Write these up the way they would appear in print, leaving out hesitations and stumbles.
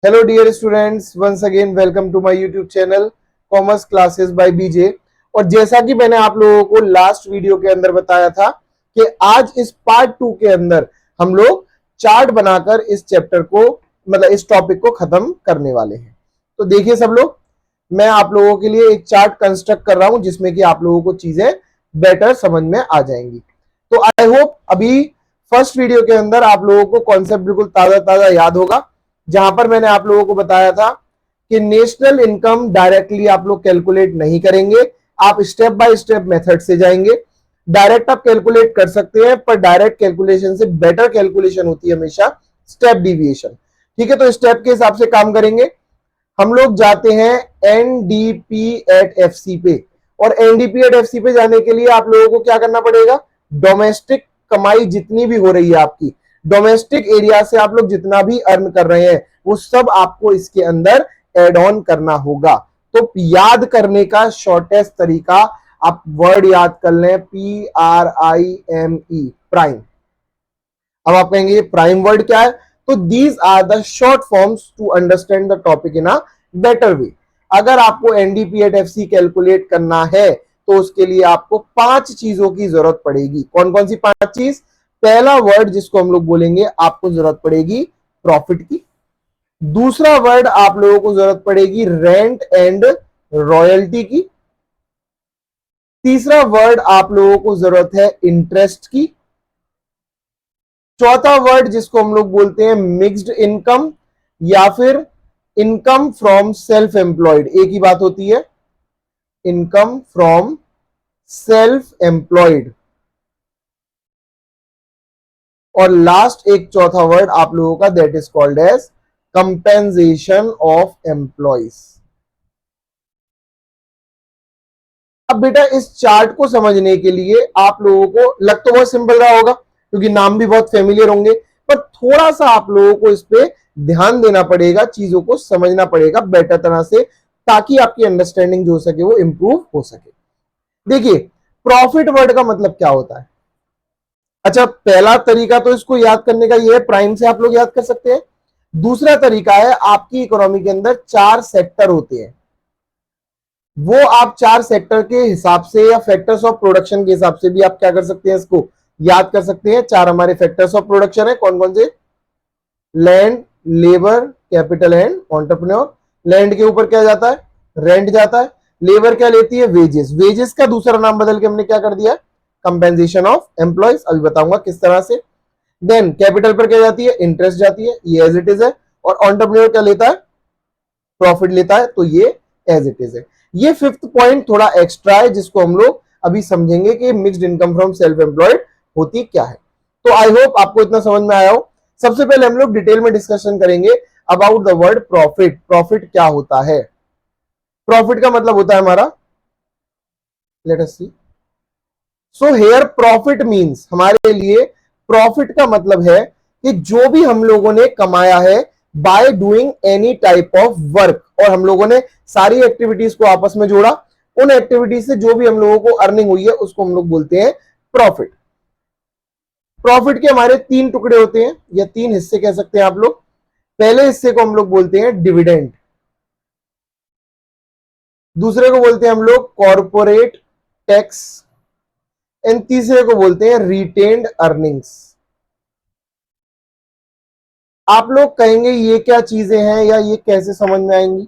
Hello dear students, once again welcome to my YouTube channel commerce classes by BJ. और जैसा कि मैंने आप लोगों को लास्ट वीडियो के अंदर बताया था कि आज इस पार्ट 2 के अंदर हम लोग चार्ट बनाकर इस चैप्टर को मतलब इस टॉपिक को खत्म करने वाले हैं। तो देखिए सब लोग, मैं आप लोगों के लिए एक चार्ट कंस्ट्रक्ट कर रहा हूं जिसमें कि आप लोगों को चीजें बेटर समझ में आ जाएंगी। तो आई होप अभी फर्स्ट वीडियो के अंदर आप लोगों को कॉन्सेप्ट बिल्कुल ताजा ताजा याद होगा, जहां पर मैंने आप लोगों को बताया था कि नेशनल इनकम डायरेक्टली आप लोग कैलकुलेट नहीं करेंगे, आप स्टेप बाय स्टेप मेथड से जाएंगे। डायरेक्ट आप कैलकुलेट कर सकते हैं, पर डायरेक्ट कैलकुलेशन से बेटर कैलकुलेशन होती है हमेशा स्टेप डिविएशन। ठीक है, तो स्टेप के हिसाब से काम करेंगे। हम लोग जाते हैं एनडीपी एट एफसी पे, और एनडीपी एट एफसी पे जाने के लिए आप लोगों को क्या करना पड़ेगा, डोमेस्टिक कमाई जितनी भी हो रही है आपकी, डोमेस्टिक एरिया से आप लोग जितना भी अर्न कर रहे हैं वो सब आपको इसके अंदर एड ऑन करना होगा। तो याद करने का शॉर्टेस्ट तरीका, आप वर्ड याद कर लें, PRIME, प्राइम। अब आप कहेंगे प्राइम वर्ड क्या है, तो these are the short forms to understand the topic in a better way. अगर आपको एनडीपी एट एफसी कैलकुलेट करना है तो उसके लिए आपको 5 चीजों की जरूरत पड़ेगी। कौन कौन सी 5 चीज? पहला वर्ड जिसको हम लोग बोलेंगे, आपको जरूरत पड़ेगी प्रॉफिट की। दूसरा वर्ड आप लोगों को जरूरत पड़ेगी रेंट एंड रॉयल्टी की। तीसरा वर्ड आप लोगों को जरूरत है इंटरेस्ट की। चौथा वर्ड जिसको हम लोग बोलते हैं मिक्स्ड इनकम या फिर इनकम फ्रॉम सेल्फ एम्प्लॉयड, एक ही बात होती है, इनकम फ्रॉम सेल्फ एम्प्लॉयड। और लास्ट एक चौथा वर्ड आप लोगों का, that is called as compensation of employees. अब बेटा इस चार्ट को समझने के लिए आप लोगों को लग तो बहुत सिंपल रहा होगा क्योंकि नाम भी बहुत फेमिलियर होंगे, पर थोड़ा सा आप लोगों को इस पे ध्यान देना पड़ेगा, चीजों को समझना पड़ेगा बेटर तरह से, ताकि आपकी अंडरस्टैंडिंग जो हो सके वो इंप्रूव हो सके। देखिए, प्रॉफिट वर्ड का मतलब क्या होता है? अच्छा, पहला तरीका तो इसको याद करने का ये है, प्राइम से आप लोग याद कर सकते हैं। दूसरा तरीका है, आपकी इकोनॉमी के अंदर 4 सेक्टर होते हैं, वो आप 4 सेक्टर के हिसाब से या फैक्टर्स ऑफ प्रोडक्शन के हिसाब से भी आप क्या कर सकते हैं, इसको याद कर सकते हैं। 4 हमारे फैक्टर्स ऑफ प्रोडक्शन है, कौन कौन से? Land, labour, capital and entrepreneur. Land के ऊपर क्या जाता है? रेंट जाता है। लेबर क्या लेती है? वेजेस। वेजेस का दूसरा नाम बदल के हमने क्या कर दिया? Compensation of employees. अभी बताऊंगा किस तरह से। देन कैपिटल पर क्या जाती है? इंटरेस्ट जाती है, ये एज इट इज है। और एंटरप्रेन्योर क्या लेता है? प्रॉफिट लेता है, तो ये एज इट इज है। ये 5th पॉइंट थोड़ा एक्स्ट्रा है जिसको हम लोग अभी समझेंगे कि mixed income from self employed होती क्या है। तो आई होप आपको इतना समझ में आया हो। सबसे पहले हम लोग डिटेल में डिस्कशन करेंगे about the word profit. Profit क्या होता है? प्रॉफिट का मतलब होता है हमारा, let us see. So here profit means, हमारे लिए प्रॉफिट का मतलब है कि जो भी हम लोगों ने कमाया है by doing any type of work, और हम लोगों ने सारी एक्टिविटीज को आपस में जोड़ा, उन एक्टिविटीज से जो भी हम लोगों को अर्निंग हुई है उसको हम लोग बोलते हैं प्रॉफिट। प्रॉफिट के हमारे 3 टुकड़े होते हैं या 3 हिस्से कह सकते हैं आप लोग। पहले हिस्से को हम लोग बोलते हैं डिविडेंड, दूसरे को बोलते हैं हम लोग कॉर्पोरेट टैक्स, एंड तीसरे को बोलते हैं रिटेन्ड अर्निंग्स। आप लोग कहेंगे ये क्या चीजें हैं या ये कैसे समझ में आएंगी?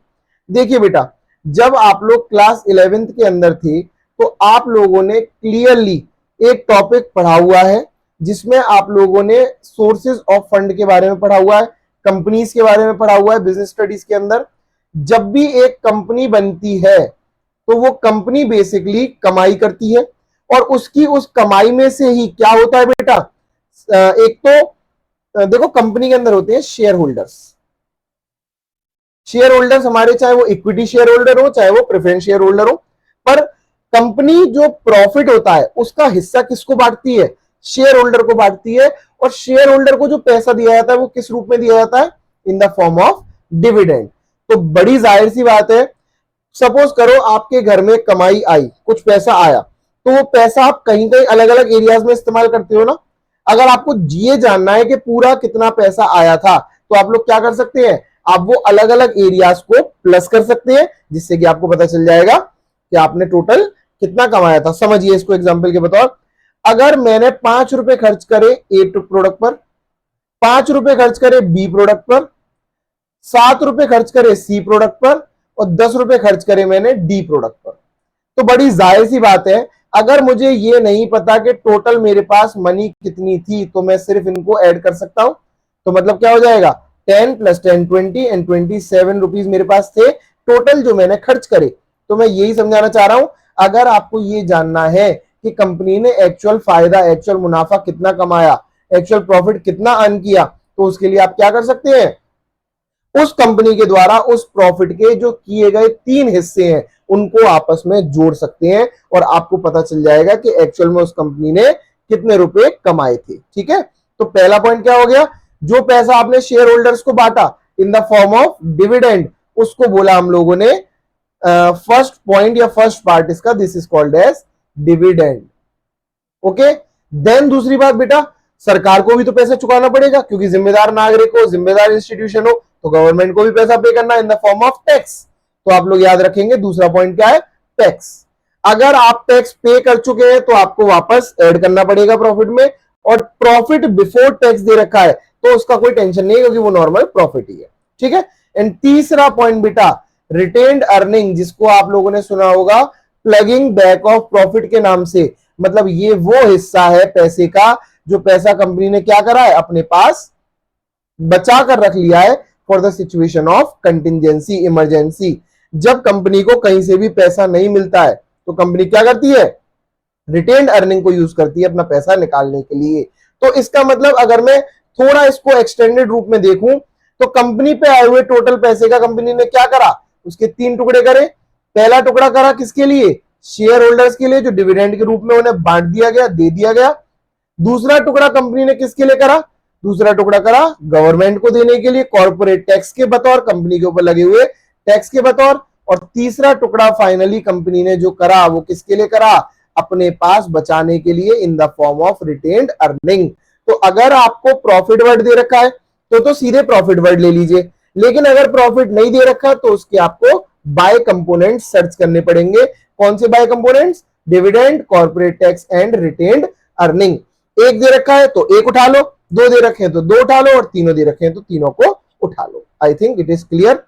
देखिए बेटा, जब आप लोग क्लास 11th के अंदर थे तो आप लोगों ने क्लियरली एक टॉपिक पढ़ा हुआ है जिसमें आप लोगों ने सोर्सेज ऑफ फंड के बारे में पढ़ा हुआ है, कंपनीज के बारे में पढ़ा हुआ है बिजनेस स्टडीज के अंदर। जब भी एक कंपनी बनती है तो वो कंपनी बेसिकली कमाई करती है, और उसकी उस कमाई में से ही क्या होता है बेटा, एक तो देखो कंपनी के अंदर होते हैं शेयर होल्डर्स। शेयर होल्डर्स हमारे, चाहे वो इक्विटी शेयर होल्डर हो चाहे वो प्रेफरेंस शेयर होल्डर हो, पर कंपनी जो प्रॉफिट होता है उसका हिस्सा किसको बांटती है? शेयर होल्डर को बांटती है। और शेयर होल्डर को जो पैसा दिया जाता है वो किस रूप में दिया जाता है? इन द फॉर्म ऑफ डिविडेंड। तो बड़ी जाहिर सी बात है, सपोज करो आपके घर में कमाई आई, कुछ पैसा आया, तो वो पैसा आप कहीं कहीं अलग अलग एरियाज में इस्तेमाल करते हो ना। अगर आपको ये जानना है कि पूरा कितना पैसा आया था तो आप लोग क्या कर सकते हैं, आप वो अलग अलग एरियाज को प्लस कर सकते हैं, जिससे कि आपको पता चल जाएगा कि आपने टोटल कितना कमाया था। समझिए इसको एग्जांपल के बतौर, अगर मैंने 5 रुपए खर्च करे ए प्रोडक्ट पर, 5 रुपए खर्च करे बी प्रोडक्ट पर, 7 रुपए खर्च करे सी प्रोडक्ट पर और 10 रुपए खर्च करे मैंने डी प्रोडक्ट पर, तो बड़ी जाहिर सी बात है, अगर मुझे ये नहीं पता कि टोटल मेरे पास मनी कितनी थी, तो मैं सिर्फ इनको ऐड कर सकता हूं। तो मतलब क्या हो जाएगा, 10 + 10 20 एंड 27 रुपीज मेरे पास थे टोटल जो मैंने खर्च करे। तो मैं यही समझाना चाह रहा हूं, अगर आपको ये जानना है कि कंपनी ने एक्चुअल फायदा, एक्चुअल मुनाफा कितना कमाया, एक्चुअल प्रॉफिट कितना अर्न किया, तो उसके लिए आप क्या कर सकते हैं, उस कंपनी के द्वारा उस प्रॉफिट के जो किए गए 3 हिस्से हैं उनको आपस में जोड़ सकते हैं और आपको पता चल जाएगा कि एक्चुअल में उस कंपनी ने कितने रुपए कमाए थे। ठीक है, तो पहला पॉइंट क्या हो गया, जो पैसा आपने शेयर होल्डर्स को बांटा in the form of dividend, उसको बोला हम लोगों ने फर्स्ट पॉइंट या फर्स्ट पार्ट इसका, this is called as dividend. Okay, then दूसरी बात बेटा, सरकार को भी तो पैसा चुकाना पड़ेगा, क्योंकि जिम्मेदार नागरिक हो, जिम्मेदार इंस्टीट्यूशन हो, तो गवर्नमेंट को भी पैसा पे करना इन द फॉर्म ऑफ टैक्स। तो आप लोग याद रखेंगे दूसरा पॉइंट क्या है, टैक्स। अगर आप टैक्स पे कर चुके हैं तो आपको वापस ऐड करना पड़ेगा प्रॉफिट में, और प्रॉफिट बिफोर टैक्स दे रखा है तो उसका कोई टेंशन नहीं है, क्योंकि वो नॉर्मल प्रॉफिट ही है। ठीक है, एंड तीसरा पॉइंट बेटा, रिटेन्ड अर्निंग, जिसको आप लोगों ने सुना होगा प्लगिंग बैक ऑफ प्रॉफिट के नाम से। मतलब ये वो हिस्सा है पैसे का जो पैसा कंपनी ने क्या करा है, अपने पास बचा कर रख लिया है for the situation of contingency, emergency. जब कंपनी को कहीं से भी पैसा नहीं मिलता है तो कंपनी क्या करती है, रिटेन्ड अर्निंग को यूज करती है अपना पैसा निकालने के लिए। तो इसका मतलब अगर मैं थोड़ा इसको एक्सटेंडेड रूप में देखूं, तो कंपनी पे आए हुए टोटल पैसे का कंपनी ने क्या करा, उसके 3 टुकड़े करे। पहला टुकड़ा करा किसके लिए, शेयर होल्डर्स के लिए, जो डिविडेंड के रूप में उन्हें बांट दिया गया, दे दिया गया। दूसरा टुकड़ा कंपनी ने किसके लिए करा, दूसरा टुकड़ा करा गवर्नमेंट को देने के लिए, कॉर्पोरेट टैक्स के बतौर, कंपनी के ऊपर लगे हुए टैक्स के बतौर। और तीसरा टुकड़ा फाइनली कंपनी ने जो करा वो किसके लिए करा, अपने पास बचाने के लिए इन the form of retained earning. तो अगर आपको प्रॉफिट वर्ड दे रखा है तो सीधे प्रॉफिट वर्ड ले लीजिए, लेकिन अगर प्रॉफिट नहीं दे रखा तो उसके आपको बाय कंपोनेंट सर्च करने पड़ेंगे। कौन से by components, dividend, corporate tax and retained earning. एक दे रखा है तो एक उठा लो, 2 दे रखे हैं तो 2 उठा लो, और तीनों दे रखे हैं तो तीनों को उठा लो। I think it is clear.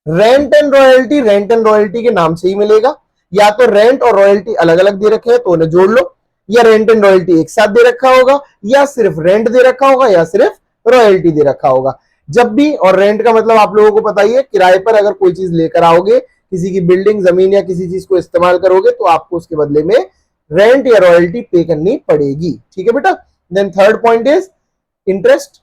Rent and royalty, rent and royalty के नाम से ही मिलेगा, या तो रेंट और रॉयल्टी अलग अलग दे रखे हैं तो उन्हें जोड़ लो, या रेंट एंड रॉयल्टी एक साथ दे रखा होगा, या सिर्फ रेंट दे रखा होगा, या सिर्फ रॉयल्टी दे रखा होगा। जब भी, और रेंट का मतलब आप लोगों को पता ही है, किराए पर अगर कोई चीज लेकर आओगे, किसी की बिल्डिंग, जमीन या किसी चीज को इस्तेमाल करोगे तो आपको उसके बदले में रेंट या रॉयल्टी पे करनी पड़ेगी। ठीक है बेटा। Then third point is interest.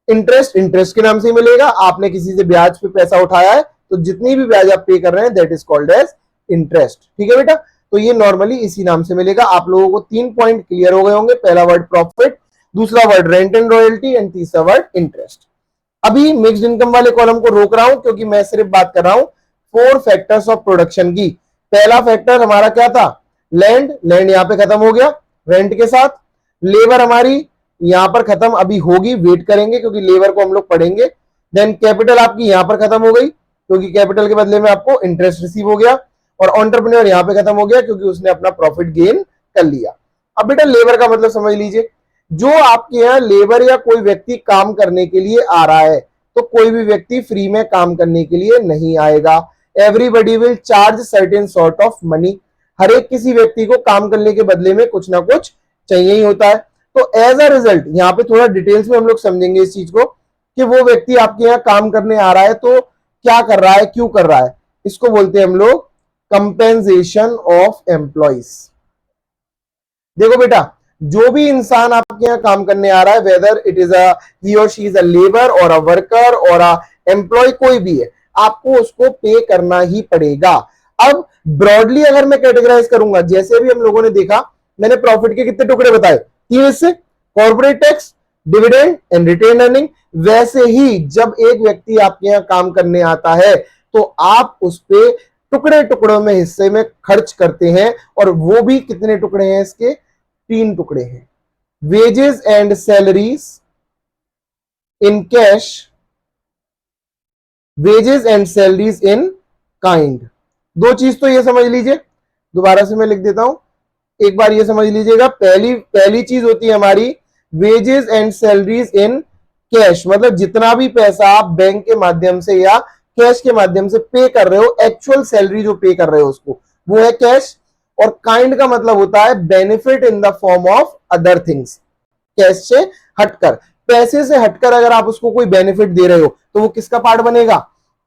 Interest, interest के नाम से ही मिलेगा, आपने किसी से ब्याज पे पैसा उठाया है तो जितनी भी ब्याज आप पे कर रहे हैं that is called as interest. ठीक है बेटा, तो ये नॉर्मली इसी नाम से मिलेगा। आप लोगों को 3 पॉइंट क्लियर हो गए होंगे, पहला वर्ड प्रॉफिट, दूसरा word rent and royalty, and तीसरा वर्ड इंटरेस्ट। अभी मिक्स्ड इनकम वाले कॉलम को रोक रहा हूं क्योंकि मैं सिर्फ बात कर रहा हूं 4 फैक्टर्स ऑफ प्रोडक्शन की। पहला फैक्टर हमारा क्या था, लैंड, लैंड यहां पे खत्म हो गया रेंट के साथ। लेबर हमारी यहां पर खत्म अभी होगी, वेट करेंगे क्योंकि लेबर को हम लोग पढ़ेंगे। देन कैपिटल आपकी यहां पर खत्म हो गई क्योंकि कैपिटल के बदले में आपको इंटरेस्ट रिसीव हो गया, और एंटरप्रेन्योर यहां पे खत्म हो गया क्योंकि उसने अपना प्रॉफिट गेन कर लिया। अब बेटा लेबर का मतलब समझ लीजिए, जो आपके यहाँ लेबर या कोई व्यक्ति काम करने के लिए आ रहा है, तो कोई भी व्यक्ति फ्री में काम करने के लिए नहीं आएगा। Everybody will charge certain sort of money. हर एक किसी व्यक्ति को काम करने के बदले में कुछ ना कुछ चाहिए ही होता है। तो एज अ रिजल्ट, यहाँ पे थोड़ा डिटेल्स में हम लोग समझेंगे इस चीज को कि वो व्यक्ति आपके यहाँ काम करने आ रहा है तो क्या कर रहा है, क्यों कर रहा है। इसको बोलते हैं हम लोग कंपेंसेशन ऑफ एम्प्लॉइज। देखो बेटा, जो भी इंसान आपके यहाँ काम करने आ रहा है, वेदर इट इज ही और शी इज अ लेबर और अ वर्कर और अ एम्प्लॉय, कोई भी है, आपको उसको पे करना ही पड़ेगा। अब ब्रॉडली अगर मैं कैटेगराइज करूंगा, जैसे भी हम लोगों ने देखा, मैंने प्रॉफिट के कितने टुकड़े बताए, 3 हिस्से, corporate tax, dividend and retain earning. वैसे ही जब एक व्यक्ति आपके यहाँ काम करने आता है तो आप उस पे टुकड़े टुकड़ों में, हिस्से में खर्च करते हैं, और वो भी कितने टुकड़े हैं इसके, 3 टुकड़े हैं। Wages and salaries in cash wages and salaries in kind. दो चीज तो ये समझ लीजिए, दोबारा से मैं लिख देता हूं, एक बार ये समझ लीजिएगा। पहली पहली चीज होती है हमारी wages and salaries in cash, मतलब जितना भी पैसा आप बैंक के माध्यम से या कैश के माध्यम से पे कर रहे हो, एक्चुअल सैलरी जो पे कर रहे हो उसको, वो है कैश। और काइंड का मतलब होता है benefit in the form of other things. Cash से हटकर, पैसे से हटकर अगर आप उसको कोई बेनिफिट दे रहे हो तो वो किसका पार्ट बनेगा?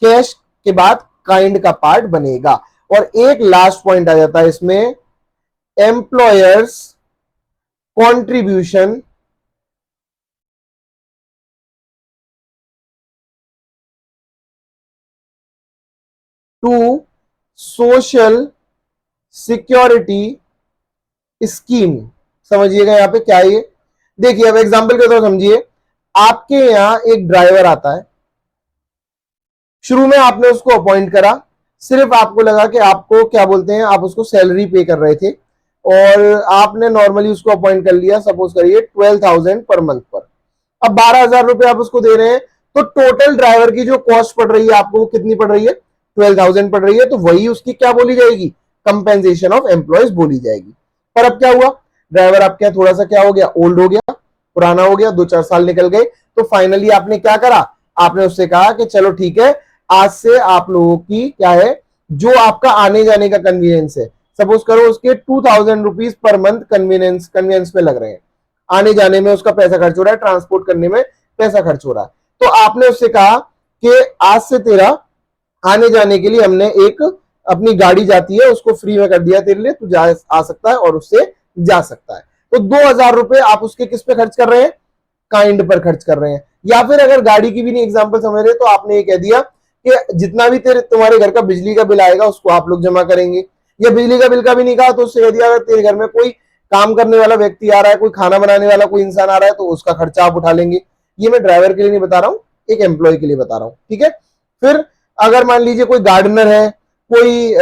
कैश के बाद काइंड का पार्ट बनेगा। और एक लास्ट पॉइंट आ जाता है इसमें, employers contribution to social security scheme. समझिएगा यहां पे क्या है ये, देखिए अब एग्जांपल के तौर समझिए, आपके यहां एक ड्राइवर आता है, शुरू में आपने उसको अपॉइंट करा, सिर्फ आपको लगा कि आपको क्या बोलते हैं, आप उसको सैलरी पे कर रहे थे और आपने नॉर्मली उसको अपॉइंट कर लिया, सपोज करिए 12,000 पर मंथ पर। अब 12,000 रुपए आप उसको दे रहे हैं, तो टोटल ड्राइवर की जो कॉस्ट पड़ रही है आपको, वो कितनी पड़ रही है? 12,000 पड़ रही है। तो वही उसकी क्या बोली जाएगी? कंपेंसेशन ऑफ एम्प्लॉयज बोली जाएगी। पर अब क्या हुआ, ड्राइवर आपके थोड़ा सा क्या हो गया, ओल्ड हो गया, पुराना हो गया, 2-4 साल निकल गए। तो फाइनली आपने क्या करा, आपने उससे कहा कि चलो ठीक है, आज से आप लोगों की क्या है, जो आपका आने जाने का कन्वीनियंस है, सपोज करो उसके 2,000 rupees per month convenience convenience में लग रहे हैं, आने जाने में उसका पैसा खर्च हो रहा है, ट्रांसपोर्ट करने में पैसा खर्च हो रहा है। तो आपने उससे कहा कि आज से तेरा आने जाने के लिए हमने एक अपनी गाड़ी जाती है उसको फ्री में कर दिया तेरे लिए, तू जा आ सकता है और उससे जा सकता है। तो 2,000 रुपए आप उसके किस पे खर्च कर रहे हैं? काइंड पर खर्च कर रहे हैं। या फिर अगर गाड़ी की भी नहीं एग्जांपल समझ रहे, तो आपने ये कह दिया कि जितना भी तेरे तुम्हारे घर का बिजली का बिल आएगा उसको आप लोग जमा करेंगे। या बिजली का बिल का भी नहीं कहा, तो उससे कह दिया अगर तेरे घर में कोई काम करने वाला व्यक्ति आ रहा है, कोई खाना बनाने वाला कोई इंसान आ रहा है, तो उसका खर्चा आप उठा लेंगे। ये मैं ड्राइवर के लिए नहीं बता रहा हूं, एक एम्प्लॉय के लिए बता रहा हूं, ठीक है। फिर अगर मान लीजिए कोई गार्डनर है, कोई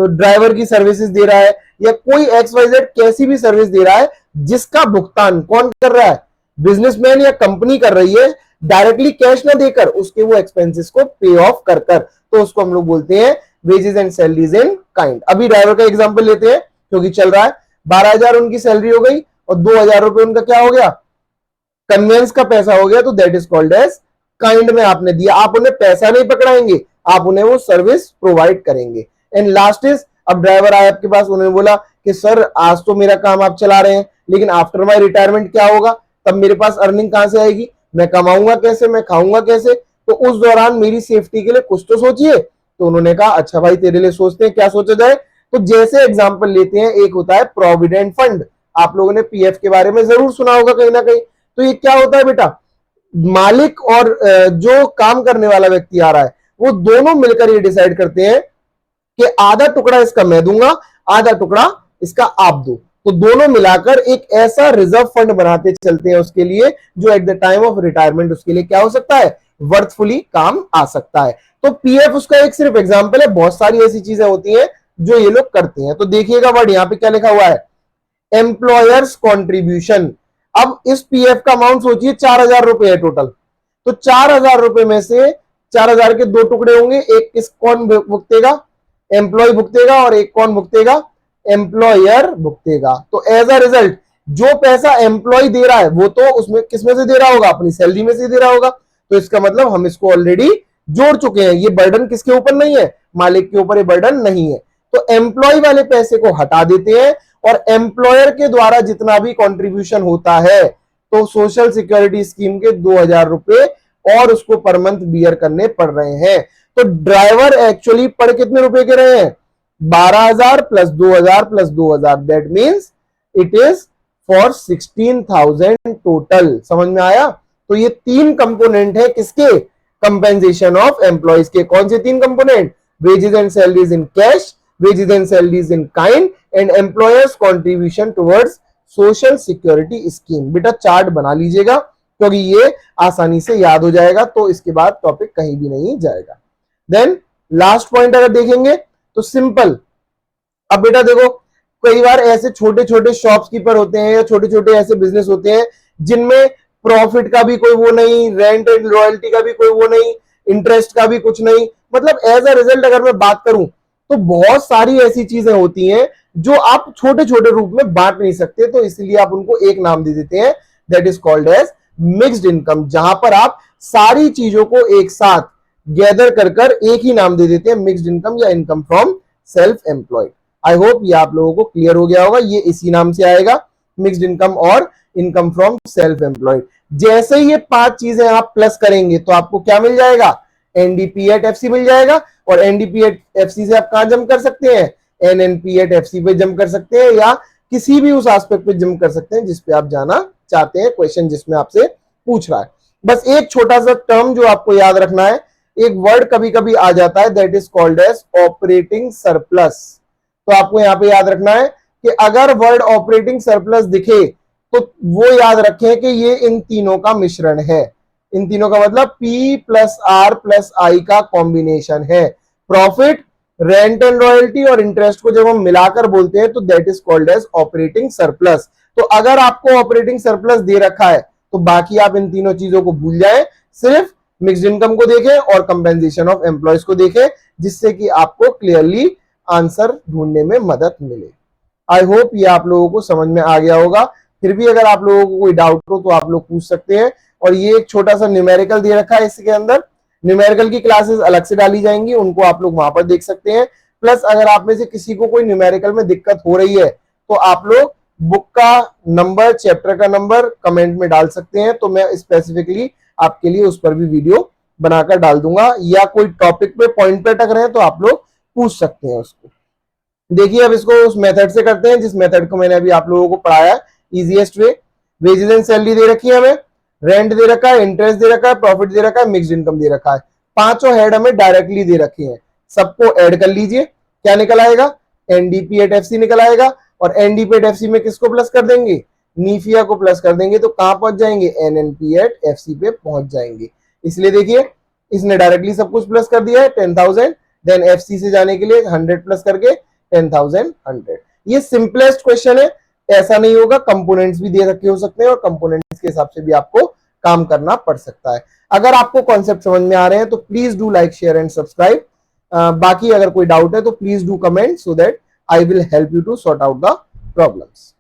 ड्राइवर की सर्विसेज दे रहा है, या कोई XYZ कैसी भी सर्विस दे रहा है, जिसका भुगतान कौन कर रहा है? बिजनेसमैन या कंपनी कर रही है, डायरेक्टली कैश ना देकर, उसके वो एक्सपेंसेस को पे ऑफ कर कर, तो उसको हम लोग बोलते हैं wages and salaries in kind. अभी ड्राइवर का एग्जांपल लेते हैं क्योंकि चल रहा है। 12,000 उनकी सैलरी हो गई और 2,000 रुपए उनका क्या हो गया? कन्वेंस का पैसा हो गया, तो that is called as kind में आपने दिया। आप उन्हें पैसा नहीं पकड़ाएंगे, आप उन्हें वो सर्विस प्रोवाइड करेंगे। एंड लास्ट इज, अब ड्राइवर आया आपके पास, उन्होंने बोला कि सर आज तो मेरा काम आप चला रहे हैं, लेकिन आफ्टर माई रिटायरमेंट क्या होगा, तब मेरे पास अर्निंग कहां से आएगी, मैं कमाऊंगा कैसे, मैं खाऊंगा कैसे, तो उस दौरान मेरी सेफ्टी के लिए कुछ तो सोचिए। तो उन्होंने कहा अच्छा भाई तेरे लिए सोचते हैं, क्या सोचा जाए। तो जैसे एग्जांपल लेते हैं, एक होता है प्रोविडेंट फंड, आप लोगों ने पीएफ के बारे में जरूर सुना होगा कहीं ना कहीं। तो ये क्या होता है बेटा, मालिक और जो काम करने वाला व्यक्ति आ रहा है, वो दोनों मिलकर ये डिसाइड करते हैं कि आधा टुकड़ा इसका मैं दूंगा, आधा टुकड़ा इसका आप दो। तो दोनों मिलाकर एक ऐसा रिजर्व फंड बनाते चलते हैं उसके लिए, जो at the time of retirement उसके लिए क्या हो सकता है, वर्थफुली काम आ सकता है। तो पीएफ उसका एक सिर्फ एग्जांपल है, बहुत सारी ऐसी चीजें होती हैं जो ये लोग करते हैं। तो देखिएगा वर्ड यहां पे क्या लिखा हुआ है, एम्प्लॉयर्स कॉन्ट्रीब्यूशन। अब इस पीएफ का अमाउंट सोचिए 4,000 रुपए है टोटल। तो 4,000 रुपए में से 4,000 के दो टुकड़े होंगे, एक किस कौन भुगतेगा, एम्प्लॉय भुगतेगा, और एक कौन भुगतेगा, एम्प्लॉयर भुगतेगा। तो एज अ रिजल्ट जो पैसा एम्प्लॉय दे रहा है वो तो उसमें किसमें से दे रहा होगा, अपनी सैलरी में से दे रहा होगा। तो इसका मतलब हम इसको ऑलरेडी जोड़ चुके हैं, ये बर्डन किसके ऊपर नहीं है, मालिक के ऊपर ये बर्डन नहीं है। तो एम्प्लॉय वाले पैसे को हटा देते हैं, और एम्प्लॉयर के द्वारा जितना भी कंट्रीब्यूशन होता है, तो सोशल सिक्योरिटी स्कीम के 2,000 रुपए और उसको पर मंथ बियर करने पड़ रहे हैं। तो ड्राइवर एक्चुअली पढ़ कितने रुपए के रहे हैं, 12,000 plus 2,000 plus 2,000, that means it is for 16,000 total. समझ में आया? तो ये तीन कंपोनेंट है किसके, कंपेंसेशन ऑफ एम्प्लॉयज के। कौन से तीन component, wages and salaries in cash, wages and salaries in kind and employers contribution towards social security scheme। बेटा चार्ट बना लीजिएगा क्योंकि ये आसानी से याद हो जाएगा, तो इसके बाद टॉपिक कहीं भी नहीं जाएगा। देन लास्ट पॉइंट अगर देखेंगे तो सिंपल। अब बेटा देखो, कई बार ऐसे छोटे छोटे शॉपकीपर होते हैं या छोटे छोटे ऐसे बिजनेस होते हैं जिनमें प्रॉफिट का भी कोई वो नहीं, रेंट एंड रॉयल्टी का भी कोई वो नहीं, इंटरेस्ट का भी कुछ नहीं, मतलब एज अ रिजल्ट अगर मैं बात करूं तो बहुत सारी ऐसी चीजें होती हैं जो आप छोटे छोटे रूप में बांट नहीं सकते, तो इसलिए आप उनको एक नाम दे देते हैं, that is called as mixed income, जहां पर आप सारी चीजों को एक साथ गैदर कर कर एक ही नाम दे देते हैं, मिक्स्ड इनकम या income from self employed. I hope ये आप लोगों को क्लियर हो गया होगा, ये इसी नाम से आएगा, मिक्स्ड इनकम और इनकम फ्रॉम सेल्फ एम्प्लॉयड। जैसे ही ये 5 चीजें आप प्लस करेंगे तो आपको क्या मिल जाएगा, एनडीपी एट एफसी मिल जाएगा, और एनडीपी एट एफसी से आप कहां जंप कर सकते हैं, एनएनपी एट एफसी पे जंप कर सकते हैं, या किसी भी उस एस्पेक्ट पे जंप कर सकते हैं जिसपे आप जाना चाहते हैं, क्वेश्चन जिसमें आपसे पूछ रहा है। बस एक छोटा सा टर्म जो आपको याद रखना है, एक वर्ड कभी कभी आ जाता है, that is called as operating surplus. तो आपको यहां पे याद रखना है कि अगर वर्ड ऑपरेटिंग सरप्लस दिखे तो वो याद रखें कि ये इन तीनों का मिश्रण है, इन तीनों का मतलब P plus R plus I का कॉम्बिनेशन है। प्रॉफिट, रेंट एंड रॉयल्टी और इंटरेस्ट को जब हम मिलाकर बोलते हैं तो that is called as operating surplus. तो अगर आपको ऑपरेटिंग सरप्लस दे रखा है तो बाकी आप इन तीनों चीजों को भूल जाएं, सिर्फ मिक्स्ड इनकम को देखें और कंपेंसेशन ऑफ एम्प्लॉयज को देखें, जिससे कि आपको क्लियरली आंसर ढूंढने में मदद मिले। आई होप ये आप लोगों को समझ में आ गया होगा। फिर भी अगर आप लोगों को कोई डाउट हो तो आप लोग पूछ सकते हैं। और ये एक छोटा सा न्यूमेरिकल दे रखा है, इसके अंदर न्यूमेरिकल की क्लासेस अलग से डाली जाएंगी, उनको आप लोग वहां पर देख सकते हैं। प्लस अगर आप में से किसी को कोई न्यूमेरिकल में दिक्कत हो रही है तो आप लोग बुक का नंबर, चैप्टर का नंबर कमेंट में डाल सकते हैं, तो मैं स्पेसिफिकली आपके लिए उस पर भी वीडियो बनाकर डाल दूंगा, या कोई टॉपिक पे पॉइंट पे अटक रहे हैं तो आप लोग पूछ सकते हैं उसको। देखिए अब इसको उस मेथड से करते हैं जिस मेथड को मैंने अभी आप लोगों को पढ़ाया, easiest way. Wages and salary दे रखी है हमें, रेंट दे रखा है, इंटरेस्ट दे रखा है, प्रॉफिट दे रखा है, मिक्स्ड इनकम दे रखा है, पांचों हेड हमें डायरेक्टली दे रखे हैं। सबको ऐड कर लीजिए, क्या निकल आएगा, एनडीपी एट एफसी निकल आएगा। और एनडीपी एट एफसी में किसको प्लस कर देंगे, नीफिया को प्लस कर देंगे, तो कहां पहुंच जाएंगे, एनएनपी एट एफसी पे पहुंच जाएंगे। इसलिए देखिए इसने डायरेक्टली सब कुछ प्लस कर दिया है 10,000, देन एफसी से जाने के लिए 100 प्लस करके 10,100। ये सिंपलेस्ट क्वेश्चन है, ऐसा नहीं होगा, कंपोनेंट्स भी दे रखे हो सकते हैं और कंपोनेंट्स के हिसाब से भी आपको काम करना पड़ सकता है। अगर आपको कॉन्सेप्ट समझ में आ रहे हैं तो please do like, share and subscribe. बाकी अगर कोई डाउट है तो please do comment, so that I will help you to sort out the problems.